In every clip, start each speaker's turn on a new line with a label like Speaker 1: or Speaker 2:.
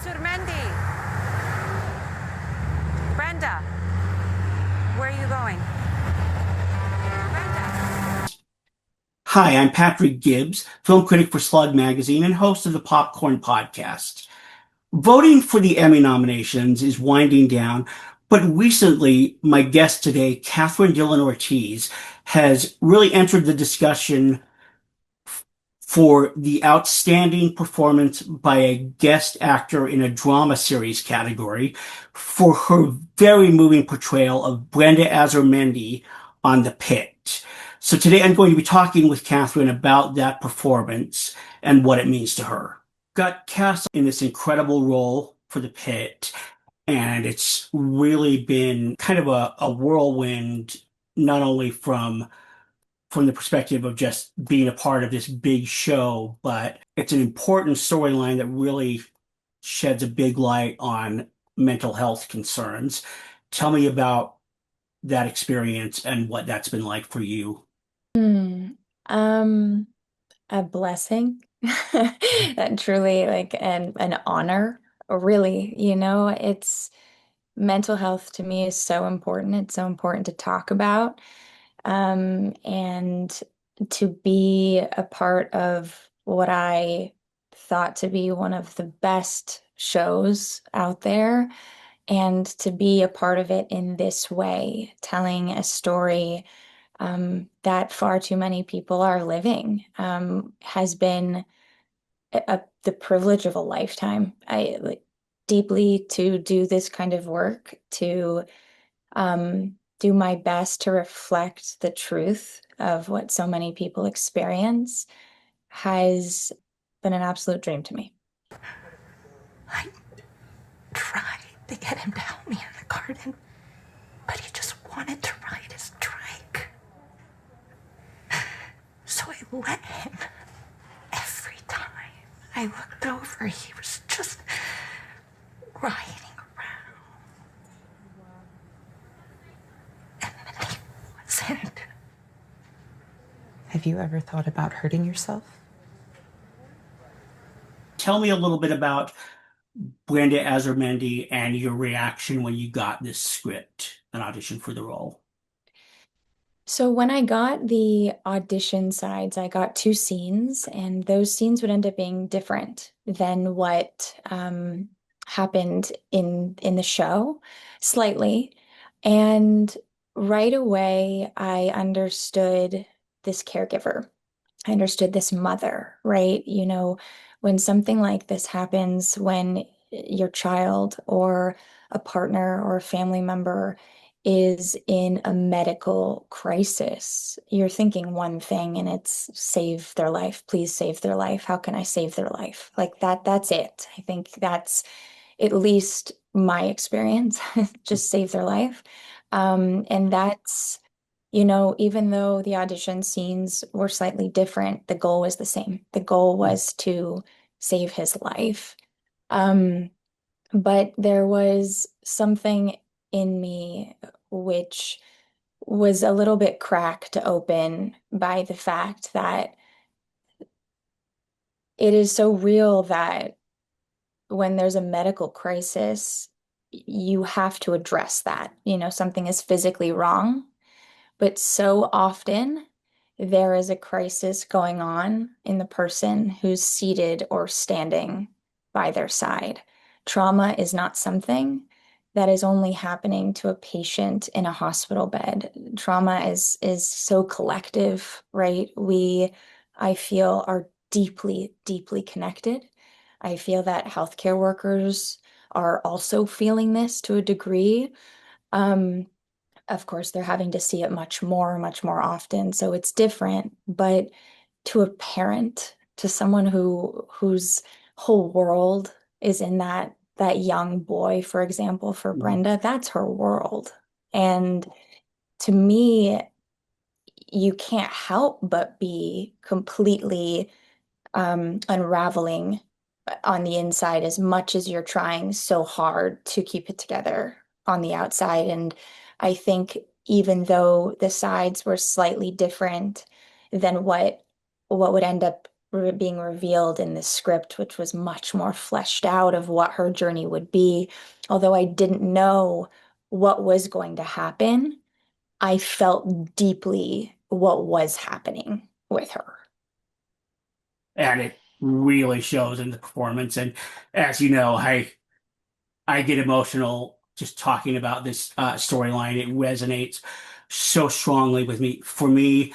Speaker 1: Surmendi. Brenda, where are you going? Brenda.
Speaker 2: Hi, I'm Patrick Gibbs, film critic for SLUG magazine and host of the Popcorn Podcast. Voting for the Emmy nominations is winding down, but recently, my guest today, Cathryn Dylan Ortiz, has really entered the discussion for the outstanding performance by a guest actor in a drama series category for her very moving portrayal of Brenda Azurmendi on The Pitt. So today I'm going to be talking with Cathryn about that performance and what it means to her. Got cast in this incredible role for The Pitt, and it's really been kind of a whirlwind, not only from the perspective of just being a part of this big show, but it's an important storyline that really sheds a big light on mental health concerns. Tell me about that experience and what that's been like for you.
Speaker 3: Hmm. Um, a blessing. That truly like an honor, really, it's mental health to me is so important. It's so important to talk about. And to be a part of what I thought to be one of the best shows out there, and to be a part of it in this way, telling a story that far too many people are living, has been the privilege of a lifetime. I like deeply to do this kind of work, to do my best to reflect the truth of what so many people experience has been an absolute dream to me.
Speaker 4: I tried to get him to help me in the garden, but he just wanted to ride his trike. So I let him. Every time I looked over, he was just riding around. And then he wasn't.
Speaker 5: Have you ever thought about hurting yourself?
Speaker 2: Tell me a little bit about Brenda Azurmendi and your reaction when you got this script and audition for the role.
Speaker 3: So when I got the audition sides, I got two scenes, and those scenes would end up being different than what happened in the show, slightly. And right away, I understood this caregiver. I understood this mother, right? When something like this happens, when your child or a partner or a family member is in a medical crisis, you're thinking one thing and it's save their life, please save their life. How can I save their life? Like that's it. I think that's at least my experience, just save their life. And that's, even though the audition scenes were slightly different, the goal was the same. The goal was to save his life. Um, but there was something in me which was a little bit cracked open by the fact that it is so real that when there's a medical crisis, you have to address that. Something is physically wrong, but so often there is a crisis going on in the person who's seated or standing by their side. Trauma is not something that is only happening to a patient in a hospital bed. Trauma is so collective, right? I feel, are deeply, deeply connected. I feel that healthcare workers are also feeling this to a degree. Um, of course, they're having to see it much more often, so it's different. But to a parent, to someone whose whole world is in that young boy, for example, for Brenda, that's her world. And to me, you can't help but be completely unraveling on the inside as much as you're trying so hard to keep it together on the outside. And I think even though the sides were slightly different than what would end up being revealed in this script, which was much more fleshed out of what her journey would be. Although I didn't know what was going to happen, I felt deeply what was happening with her.
Speaker 2: And it really shows in the performance. And as you know, I get emotional just talking about this storyline. It resonates so strongly with me. For me,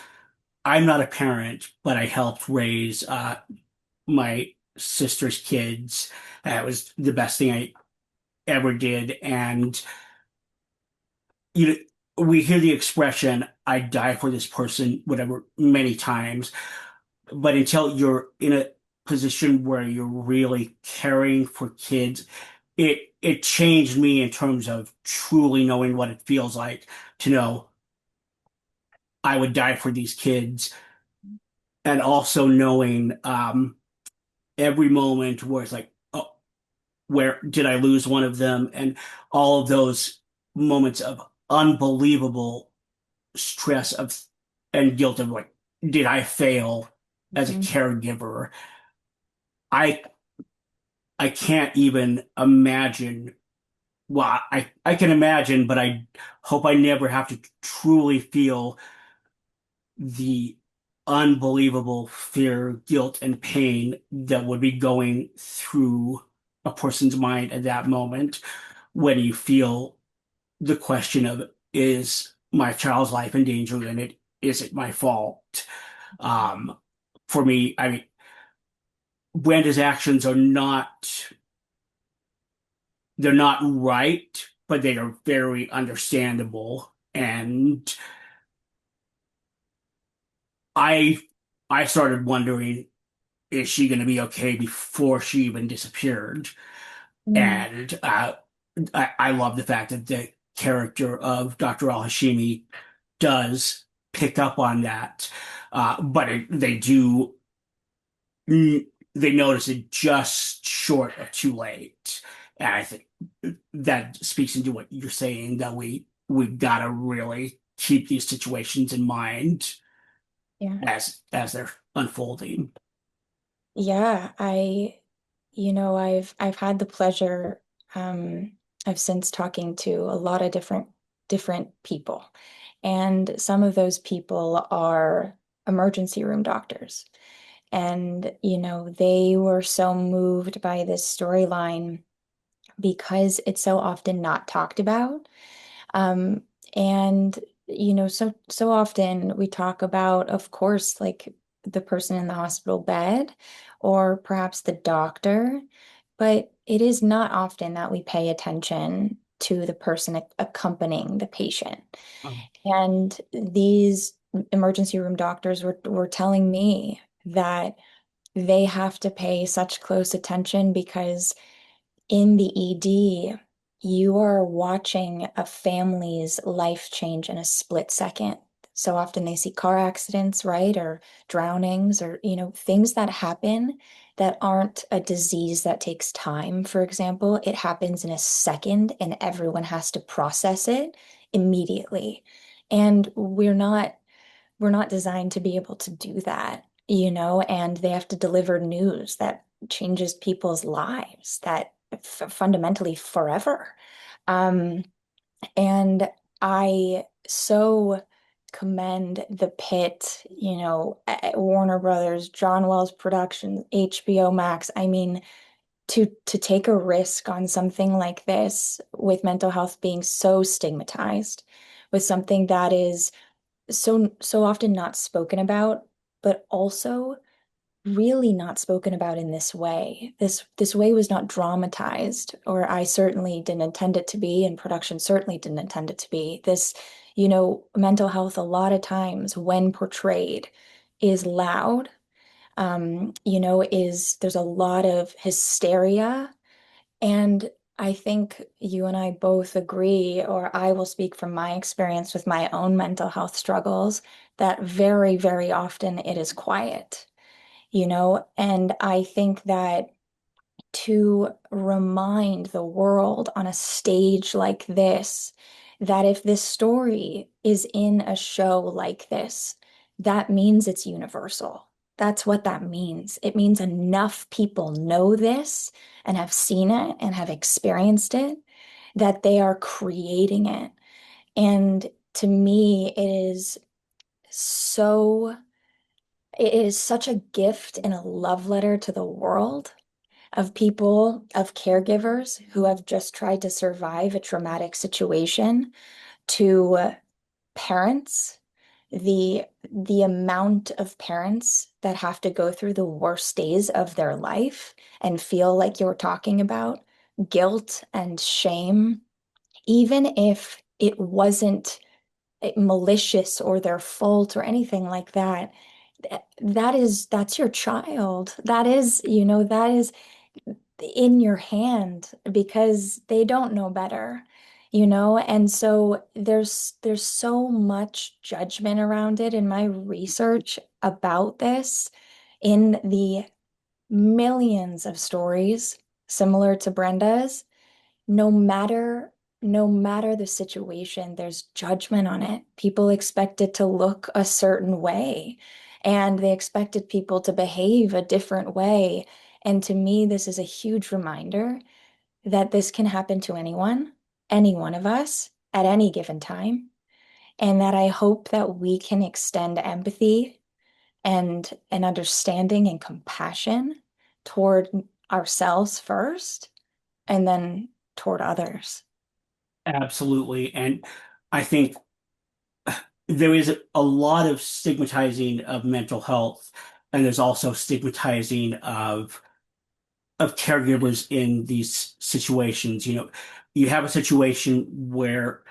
Speaker 2: I'm not a parent, but I helped raise my sister's kids. That was the best thing I ever did. And you know, we hear the expression, I die for this person, whatever, many times. But until you're in a position where you're really caring for kids, it changed me in terms of truly knowing what it feels like to know I would die for these kids, and also knowing every moment where it's like, oh, where did I lose one of them? And all of those moments of unbelievable stress of and guilt of like, did I fail as a
Speaker 3: Mhm.
Speaker 2: caregiver? I I can't even imagine. Well, I can imagine, but I hope I never have to truly feel the unbelievable fear, guilt, and pain that would be going through a person's mind at that moment when you feel the question of, is my child's life in danger, and is it my fault? Um, for me, I mean, Brenda's actions are not, they're not right, but they are very understandable. And I I started wondering, is she going to be okay before she even disappeared?
Speaker 3: Mm.
Speaker 2: And I love the fact that the character of Dr. Al-Hashimi does pick up on that, but they do they notice it just short of too late. And I think that speaks into what you're saying, that we've got to really keep these situations in mind
Speaker 3: Yeah.
Speaker 2: as they're unfolding.
Speaker 3: Yeah, I've had the pleasure um of since talking to a lot of different people. And some of those people are emergency room doctors. And, they were so moved by this storyline because it's so often not talked about. Um, and so often we talk about, of course, like the person in the hospital bed or perhaps the doctor, but it is not often that we pay attention to the person accompanying the patient.
Speaker 2: Um,
Speaker 3: And these emergency room doctors were telling me that they have to pay such close attention because in the ED, you are watching a family's life change in a split second. So often they see car accidents, right? Or drownings, or, things that happen that aren't a disease that takes time, for example. It happens in a second and everyone has to process it immediately. And we're not designed to be able to do that, and they have to deliver news that changes people's lives, that fundamentally forever. Um, and I so commend the Pitt, Warner Brothers, John Wells Productions, HBO Max. I mean, to take a risk on something like this with mental health being so stigmatized, with something that is so often not spoken about, but also really not spoken about in this way. This way was not dramatized, or I certainly didn't intend it to be, and production certainly didn't intend it to be. This, mental health a lot of times when portrayed is loud. Is there's a lot of hysteria, and I think you and I both agree, or I will speak from my experience with my own mental health struggles, that very, very often it is quiet, and I think that to remind the world on a stage like this, that if this story is in a show like this, that means it's universal. That's what that means. It means enough people know this and have seen it and have experienced it that they are creating it. And to me, so, it is such a gift and a love letter to the world of people, of caregivers who have just tried to survive a traumatic situation, to parents, the amount of parents that have to go through the worst days of their life and feel like you were talking about guilt and shame, even if it wasn't malicious or their fault or anything like that. That's your child. That is in your hand because they don't know better, and so there's so much judgment around it in my research about this, in the millions of stories similar to Brenda's. No matter the situation, there's judgment on it. People expect it to look a certain way, and they expected people to behave a different way. And to me, this is a huge reminder that this can happen to anyone, any one of us, at any given time. And that I hope that we can extend empathy and an understanding and compassion toward ourselves first, and then toward others.
Speaker 2: Absolutely. And I think there is a lot of stigmatizing of mental health, and there's also stigmatizing of caregivers in these situations. You have a situation where,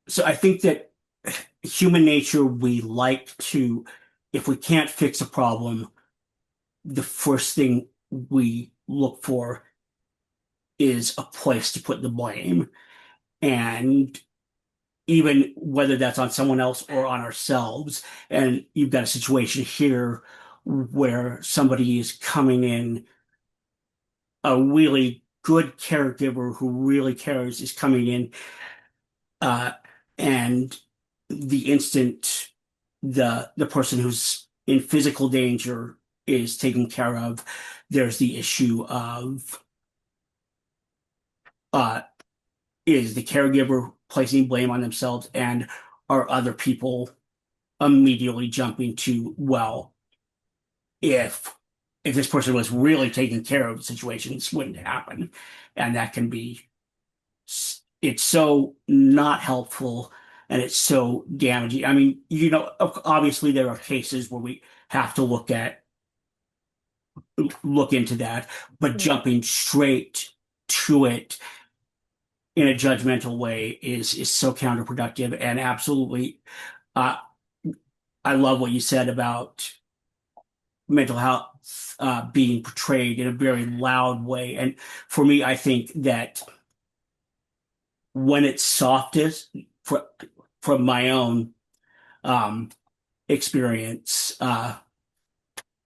Speaker 2: so I think that human nature, we like to, if we can't fix a problem, the first thing we look for is a place to put the blame. And even whether that's on someone else or on ourselves. And you've got a situation here where somebody is coming in, a really good caregiver who really cares is coming in, uh, and the instant the person who's in physical danger is taken care of, there's the issue of uh, is the caregiver placing blame on themselves, and are other people immediately jumping to, well, if this person was really taking care of the situation, this wouldn't happen. And that can be, it's so not helpful, and it's so damaging. I mean, obviously there are cases where we have to look into that, but jumping straight to it in a judgmental way is so counterproductive. And absolutely, uh, I love what you said about mental health being portrayed in a very loud way. And for me, I think that when it's softest, from my own experience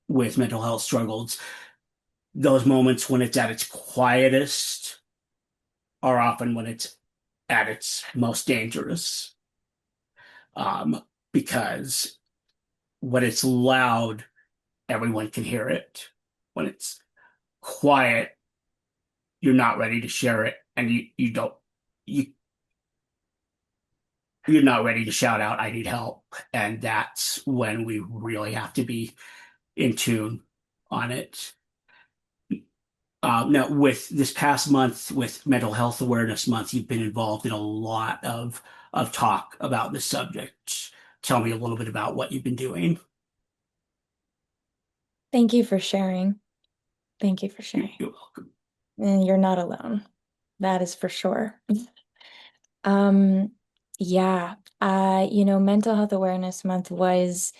Speaker 2: with mental health struggles, those moments when it's at its quietest are often when it's at its most dangerous. Because when it's loud, everyone can hear it. When it's quiet, you're not ready to share it, and you're not ready to shout out, "I need help." And that's when we really have to be in tune on it. Now, with this past month, with Mental Health Awareness Month, you've been involved in a lot of talk about this subject. Tell me a little bit about what you've been doing.
Speaker 3: Thank you for sharing. Thank you for sharing.
Speaker 2: You're welcome.
Speaker 3: And you're not alone. That is for sure. Yeah, Mental Health Awareness Month was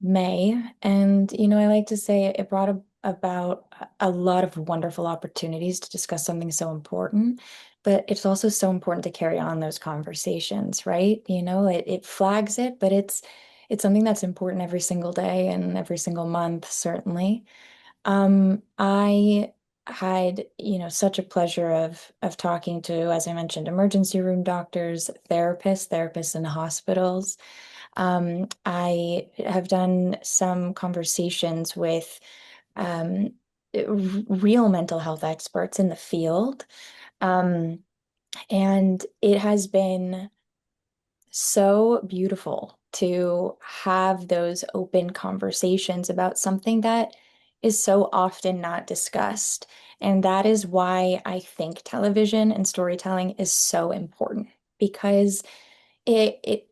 Speaker 3: May, and I like to say it brought about a lot of wonderful opportunities to discuss something so important, but it's also so important to carry on those conversations, right? It flags it, but it's something that's important every single day and every single month, certainly. I had, such a pleasure of talking to, as I mentioned, emergency room doctors, therapists in hospitals, I have done some conversations with real mental health experts in the field. Um, and it has been so beautiful to have those open conversations about something that is so often not discussed. And that is why I think television and storytelling is so important because a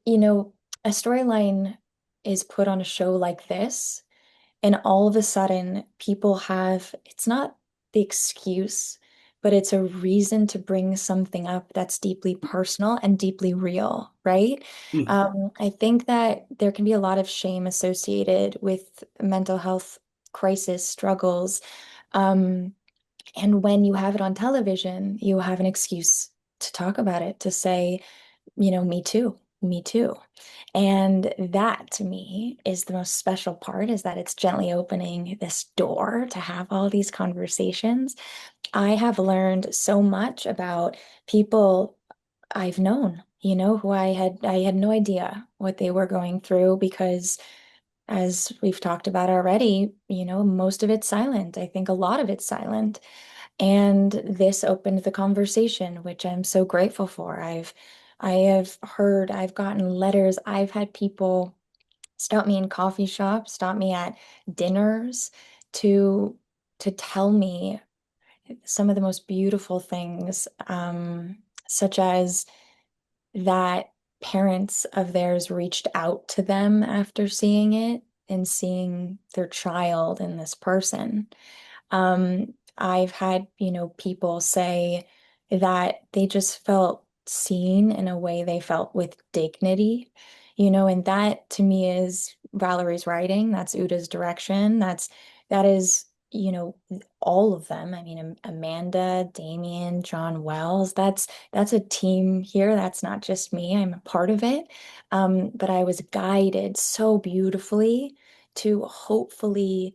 Speaker 3: storyline is put on a show like this, and all of a sudden, people have, it's not the excuse, but it's a reason to bring something up that's deeply personal and deeply real, right?
Speaker 2: Mhm.
Speaker 3: I think that there can be a lot of shame associated with mental health crisis struggles. Um, and when you have it on television, you have an excuse to talk about it, to say, me too, me too. And that to me is the most special part, is that it's gently opening this door to have all these conversations. I have learned so much about people I've known, who I had no idea what they were going through because as we've talked about already, most of it's silent. I think a lot of it's silent. And this opened the conversation, which I'm so grateful for. I've gotten letters, I've had people stop me in coffee shops, stop me at dinners to tell me some of the most beautiful things, such as that parents of theirs reached out to them after seeing it and seeing their child in this person. I've had, people say that they just felt seen in a way they felt with dignity, and that to me is Valerie's writing, that's Uda's direction, that is, all of them. I mean, Amanda, Damien, John Wells, that's a team here. That's not just me. I'm a part of it. But I was guided so beautifully to hopefully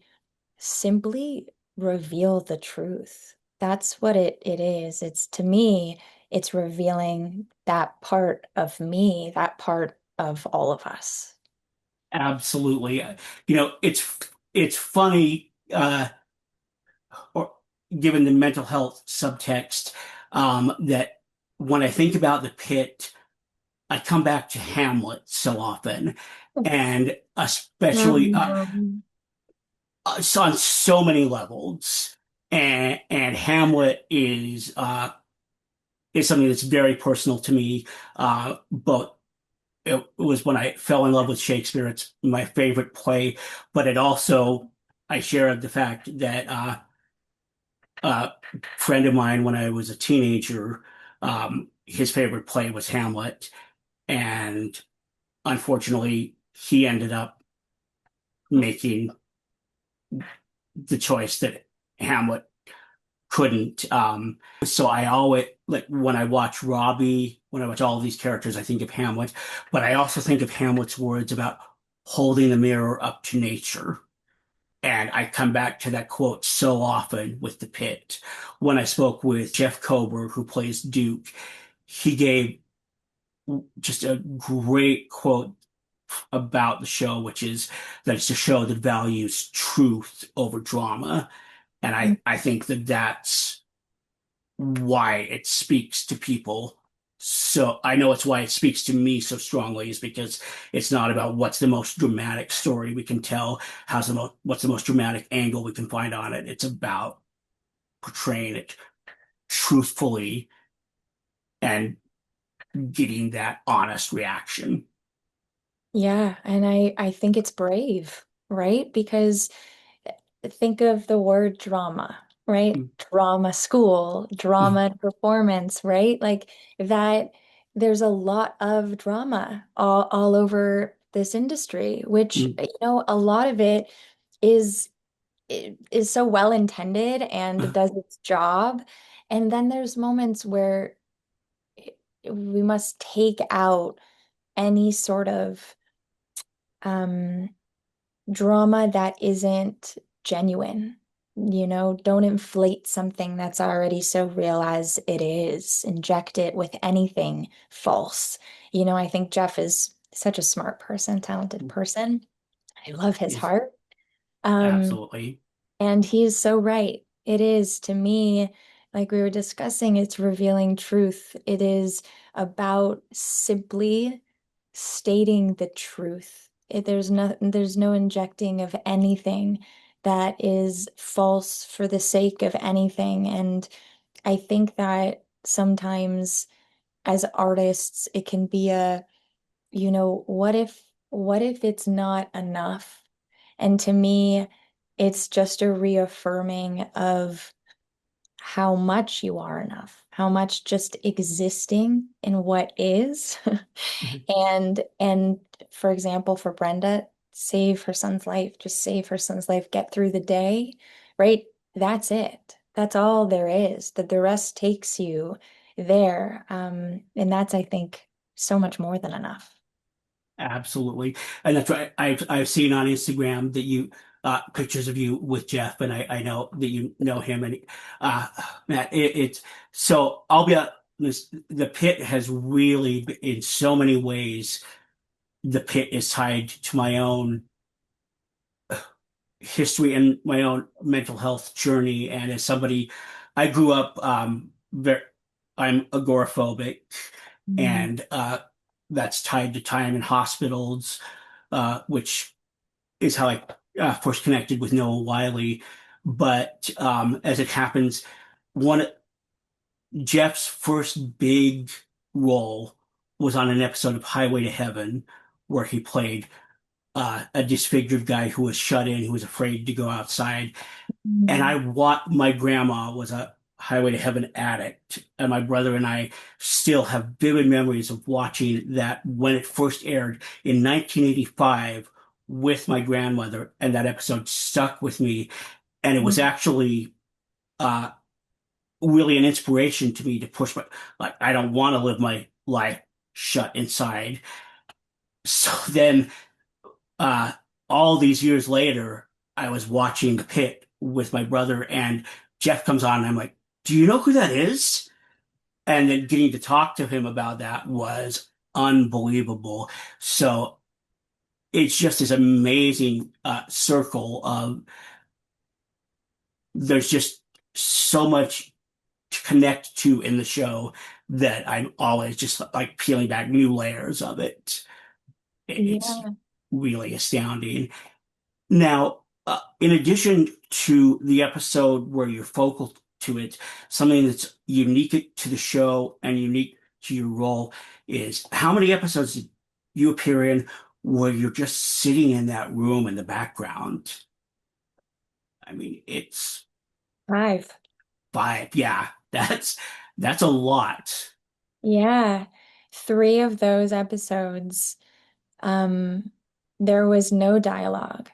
Speaker 3: simply reveal the truth. That's what it is. It's to me, it's revealing that part of me, that part of all of us.
Speaker 2: Absolutely. It's funny, or given the mental health subtext, that when I think about the pit, I come back to Hamlet so often, and especially
Speaker 3: Mhm.
Speaker 2: so on so many levels. And Hamlet is something that's very personal to me. But it was when I fell in love with Shakespeare. It's my favorite play, but it also I share the fact that a friend of mine when I was a teenager, his favorite play was Hamlet, and unfortunately, he ended up making the choice that Hamlet couldn't. So I always like when I watch Robbie, when I watch all of these characters, I think of Hamlet, but I also think of Hamlet's words about holding the mirror up to nature. And I come back to that quote so often with the pit. When I spoke with Jeff Kober, who plays Duke, he gave just a great quote about the show, which is that it's a show that values truth over drama. And I think that that's why it speaks to people. So I know it's why it speaks to me so strongly is because it's not about what's the most dramatic story we can tell, what's the most dramatic angle we can find on it. It's about portraying it truthfully and getting that honest reaction.
Speaker 3: Yeah, and I think it's brave, right? Because think of the word drama, right? Drama school, drama performance, right? Like that, there's a lot of drama all over this industry, which, a lot of it is is so well intended and does its job. And then there's moments where we must take out any sort of um drama that isn't genuine. Don't inflate something that's already so real as it is. Inject it with anything false. I think Jeff is such a smart person, talented person. I love his
Speaker 2: Yes,
Speaker 3: heart. Um,
Speaker 2: absolutely.
Speaker 3: and he is so right. It is, to me, like we were discussing, it's revealing truth. It is about simply stating the truth. There's no injecting of anything that is false for the sake of anything. And I think that sometimes as artists, it can be what if it's not enough? And to me, it's just a reaffirming of how much you are enough, how much just existing in what is.
Speaker 2: Mhm.
Speaker 3: And for example, for Brenda, save her son's life, just save her son's life, get through the day, right? That's it. That's all there is. That the rest takes you there. And that's, I think, so much more than enough.
Speaker 2: Absolutely. And that's right. I've seen on Instagram that you pictures of you with Jeff, and I know that you know him. And uh Matt, it's so I'll be honest, the Pit has really in so many ways, the Pit is tied to my own history and my own mental health journey. And as somebody, I grew up very, I'm agoraphobic,
Speaker 3: Mm.
Speaker 2: and that's tied to time in hospitals, which is how I first connected with Noah Wiley. But as it happens, one Jeff's first big role was on an episode of Highway to Heaven, where he played a disfigured guy who was shut in, who was afraid to go outside. And
Speaker 3: Mm.
Speaker 2: my grandma was a Highway to Heaven addict, and my brother and I still have vivid memories of watching that when it first aired in 1985 with my grandmother, and that episode stuck with me. And it was
Speaker 3: Mm.
Speaker 2: actually uh, really an inspiration to me to push my, like, I don't want to live my life shut inside. So then, uh, all these years later, I was watching Pitt with my brother, and Jeff comes on, and I'm like, "Do you know who that is?" And then getting to talk to him about that was unbelievable. So it's just this amazing circle of there's just so much to connect to in the show that I'm always just like peeling back new layers of it. It's
Speaker 3: Yeah.
Speaker 2: really astounding. Now, in addition to the episode where you're focal to it, something that's unique to the show and unique to your role is how many episodes did you appear in where you're just sitting in that room in the background? I mean, it's
Speaker 3: 5.
Speaker 2: five. Yeah, that's a lot.
Speaker 3: Yeah. 3 of those episodes, um, there was no dialogue,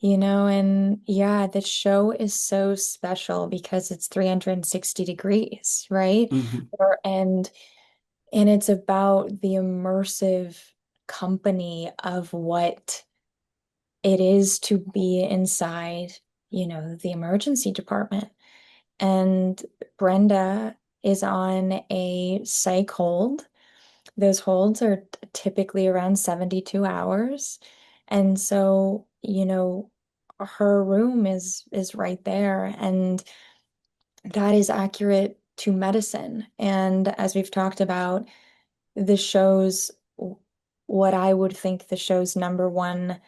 Speaker 3: and yeah, the show is so special because it's 360 degrees, right?
Speaker 2: Mhm.
Speaker 3: And it's about the immersive company of what it is to be inside, the emergency department. And Brenda is on a psych hold. Those holds are typically around 72 hours. And so, her room is right there. And that is accurate to medicine. And as we've talked about, the show's what I would think the show's number one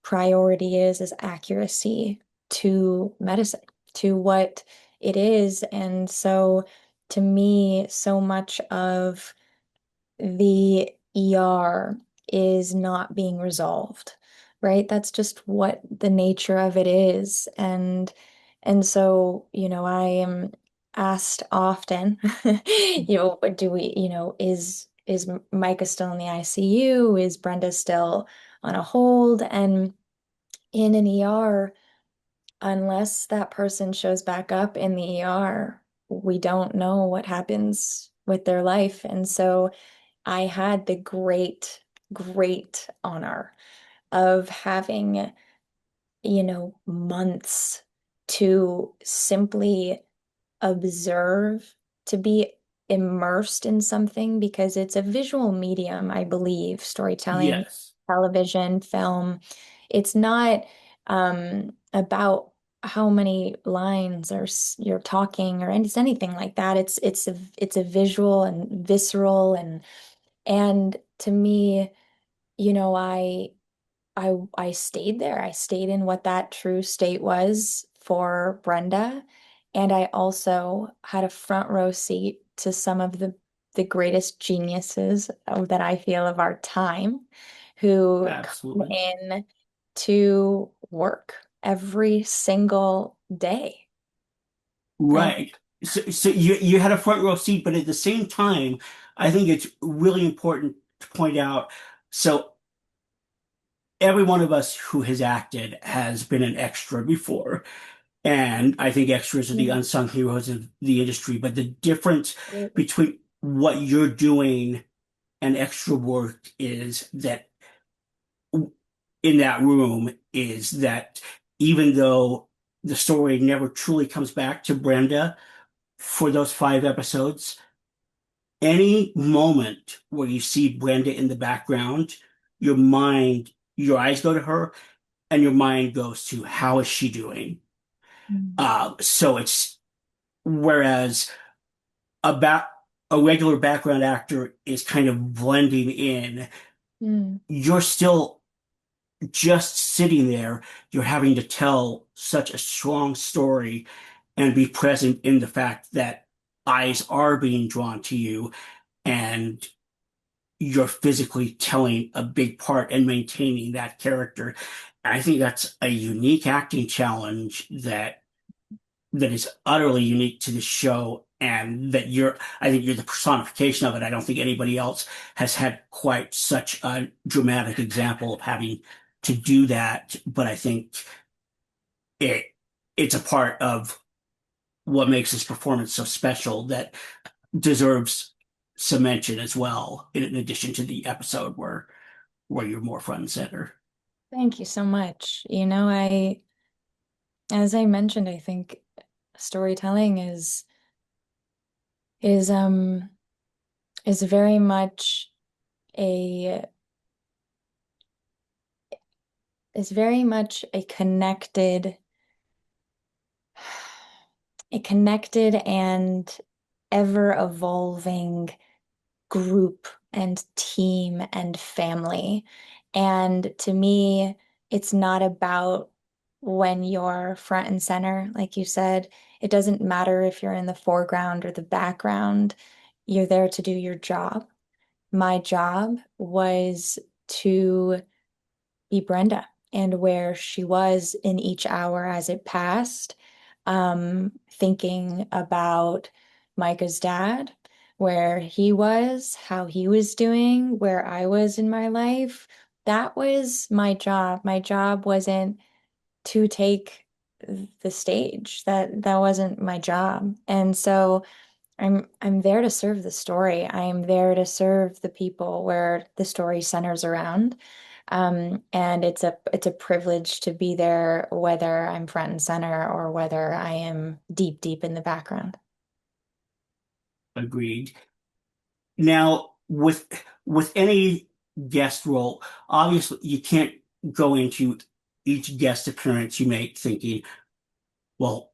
Speaker 3: priority is accuracy to medicine, to what it is. And so to me, so much of the ER is not being resolved, right? That's just what the nature of it is. And so, I am asked often, what do we, is Micah still in the ICU? Is Brenda still on a hold? And in an ER, unless that person shows back up in the ER, we don't know what happens with their life. And so I had the great, great honor of having, months to simply observe, to be immersed in something because it's a visual medium, I believe, storytelling,
Speaker 2: Yes.
Speaker 3: television, film. It's not about how many lines or you're talking or it's anything like that. It's a visual and visceral and to me, you know, I stayed there. I stayed in what that true state was for Brenda. And I also had a front row seat to some of the greatest geniuses that I feel of our time who come
Speaker 2: Absolutely.
Speaker 3: in to work every single day. And
Speaker 2: Right. So you had a front row seat, but at the same time, I think it's really important to point out. So every one of us who has acted has been an extra before. And I think extras are the
Speaker 3: mm,
Speaker 2: unsung heroes of the industry. But the difference between what you're doing and extra work is that in that room is that even though the story never truly comes back to Brenda for those 5 episodes, any moment where you see Brenda in the background, your eyes go to her and your mind goes to how is she doing?
Speaker 3: mm,
Speaker 2: So it's whereas about a regular background actor is kind of blending in,
Speaker 3: mm,
Speaker 2: you're still just sitting there. You're having to tell such a strong story and be present in the fact that eyes are being drawn to you and you're physically telling a big part and maintaining that character. I think that's a unique acting challenge that is utterly unique to the show and that I think you're the personification of it. I don't think anybody else has had quite such a dramatic example of having to do that, but I think it it's a part of what makes this performance so special that deserves some mention as well, in addition to the episode where you're more front and center.
Speaker 3: thank you so much. You know, as I mentioned, I think storytelling is um is very much a is very much a connected and ever evolving group and team and family. And to me, it's not about when you're front and center, like you said. It doesn't matter if you're in the foreground or the background. You're there to do your job. My job was to be Brenda and where she was in each hour as it passed, thinking about Micah's dad, where he was, how he was doing, where I was in my life. That was my job. My job wasn't to take the stage. That wasn't my job. And so I'm there to serve the story. I'm there to serve the people where the story centers around. And it's a privilege to be there, whether I'm front and center or whether I am deep, deep in the background.
Speaker 2: Agreed. Now, with any guest role, obviously you can't go into each guest appearance you make thinking, well,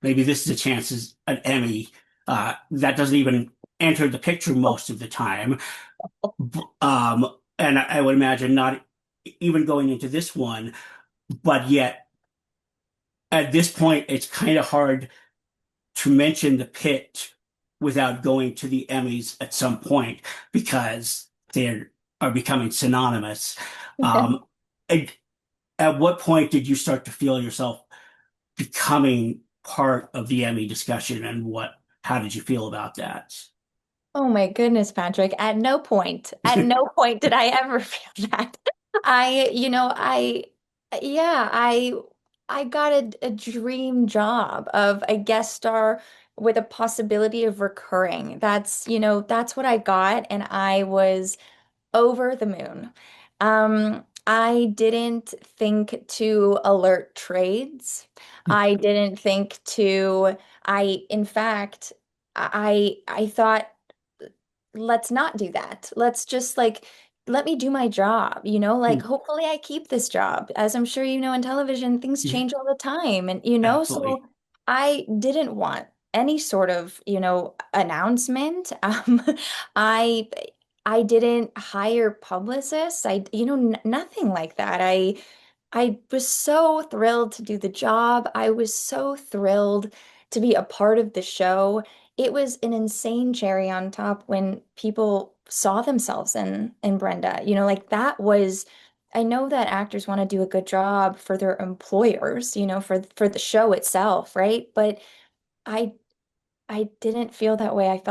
Speaker 2: maybe this is a chance as an Emmy. That doesn't even enter the picture most of the time. And I would imagine not even going into this one, but yet at this point, it's kind of hard to mention the Pitt without going to the Emmys at some point because they are becoming synonymous. Um, at, at what point did you start to feel yourself becoming part of the Emmy discussion, and how did you feel about that?
Speaker 3: Oh my goodness, Patrick. At no point did I ever feel that. Yeah, I got a dream job of a guest star with a possibility of recurring. That's what I got, and I was over the moon. I didn't think to alert trades. I didn't think to, in fact, I thought, let's not do that. Let's just like let me do my job, like
Speaker 2: Mm,
Speaker 3: hopefully I keep this job. As I'm sure you know in television, things
Speaker 2: yeah,
Speaker 3: change all the time. And
Speaker 2: absolutely.
Speaker 3: so I didn't want any sort of, announcement. I I didn't hire publicists. N nothing like that. I was so thrilled to do the job. I was so thrilled to be a part of the show. It was an insane cherry on top when people saw themselves in Brenda. Like that was, I know that actors want to do a good job for their employers, for the show itself, right? But I I didn't feel that way.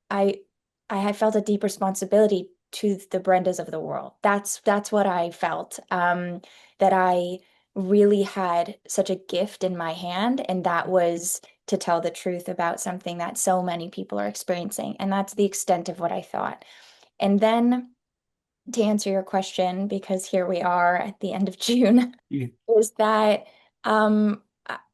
Speaker 3: I I had felt a deep responsibility to the Brendas of the world. That's what I felt. That I really had such a gift in my hand, and that was to tell the truth about something that so many people are experiencing. And that's the extent of what I thought. And then to answer your question, because here we are at the end of June,
Speaker 2: Yeah.
Speaker 3: is that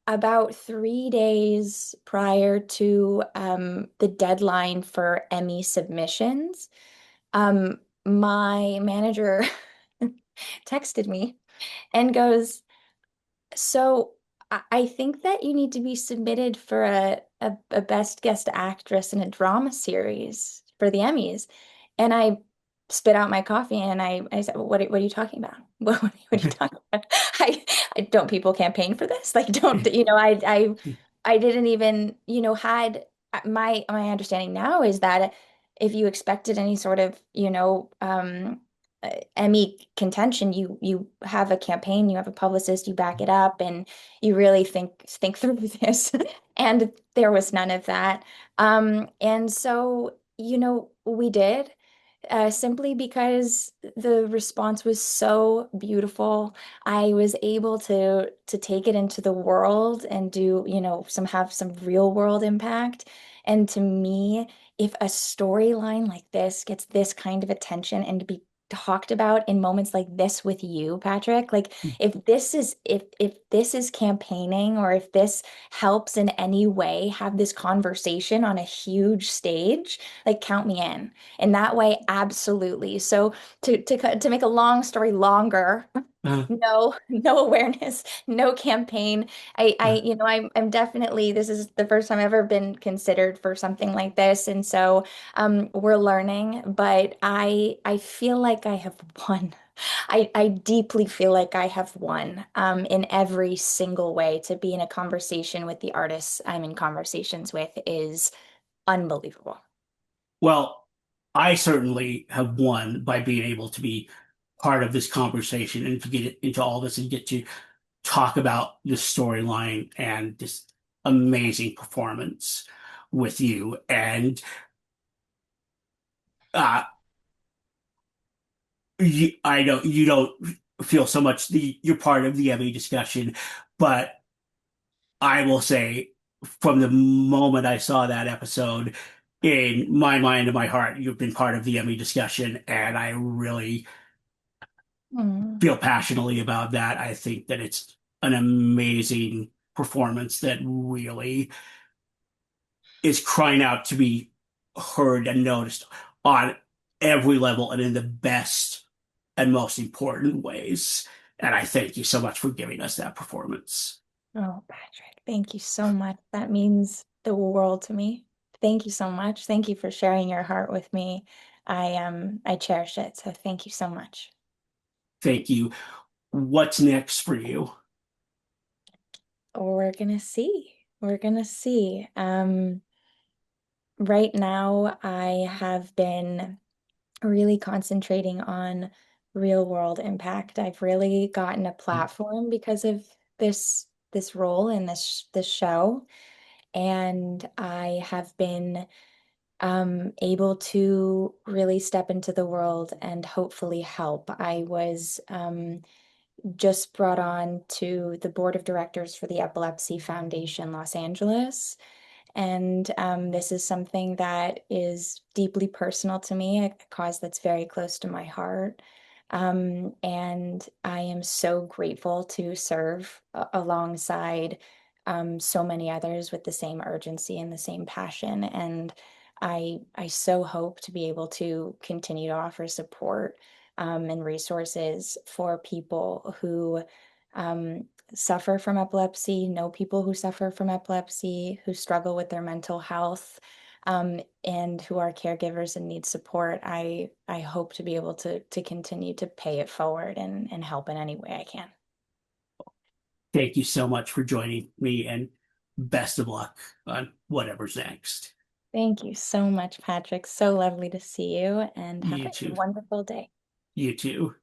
Speaker 3: about 3 days prior to the deadline for Emmy submissions, my manager texted me and goes, so I think that you need to be submitted for a Best Guest Actress in a drama series for the Emmys. And I spit out my coffee and I said, well, what are you talking about? What are you talking about? I don't people campaign for this? Like, don't, I didn't even, had my understanding now is that if you expected any sort of, Emmy contention, you have a campaign, you have a publicist, you back it up, and you really think through this. And there was none of that. And so, we did. Simply because the response was so beautiful. I was able to take it into the world and do, have some real world impact. And to me, if a storyline like this gets this kind of attention and to be talked about in moments like this with you, Patrick, like if this is campaigning or if this helps in any way have this conversation on a huge stage, like count me in. In that way, absolutely. So to make a long story longer,
Speaker 2: Uh,
Speaker 3: no awareness, no campaign.
Speaker 2: uh,
Speaker 3: I'm definitely, this is the first time I've ever been considered for something like this. And so we're learning, but I feel like I have won. I deeply feel like I have won in every single way. To be in a conversation with the artists I'm in conversations with is unbelievable.
Speaker 2: well, I certainly have won by being able to be part of this conversation and to get into all this and get to talk about this storyline and this amazing performance with you. And uh, I know you don't feel so much you're part of the Emmy discussion, but I will say from the moment I saw that episode, in my mind and my heart, you've been part of the Emmy discussion, and I really
Speaker 3: Mm.
Speaker 2: feel passionately about that. I think that it's an amazing performance that really is crying out to be heard and noticed on every level and in the best and most important ways. And I thank you so much for giving us that performance.
Speaker 3: Oh, Patrick, thank you so much. That means the world to me. Thank you so much. Thank you for sharing your heart with me. I cherish it. So thank you so much.
Speaker 2: Thank you. What's next for you?
Speaker 3: We're gonna see. We're gonna see. Right now, I have been really concentrating on real world impact. I've really gotten a platform because of this role in this show, and I have been able to really step into the world and hopefully help. I was just brought on to the board of directors for the Epilepsy Foundation Los Angeles. And this is something that is deeply personal to me, a cause that's very close to my heart. And I am so grateful to serve alongside so many others with the same urgency and the same passion. And I so hope to be able to continue to offer support and resources for people who suffer from epilepsy, know people who suffer from epilepsy, who struggle with their mental health, and who are caregivers and need support. I hope to be able to continue to pay it forward and help in any way I can.
Speaker 2: Thank you so much for joining me, and best of luck on whatever's next.
Speaker 3: Thank you so much, Patrick. So lovely to see you, and have
Speaker 2: You
Speaker 3: a
Speaker 2: too.
Speaker 3: wonderful day.
Speaker 2: You too.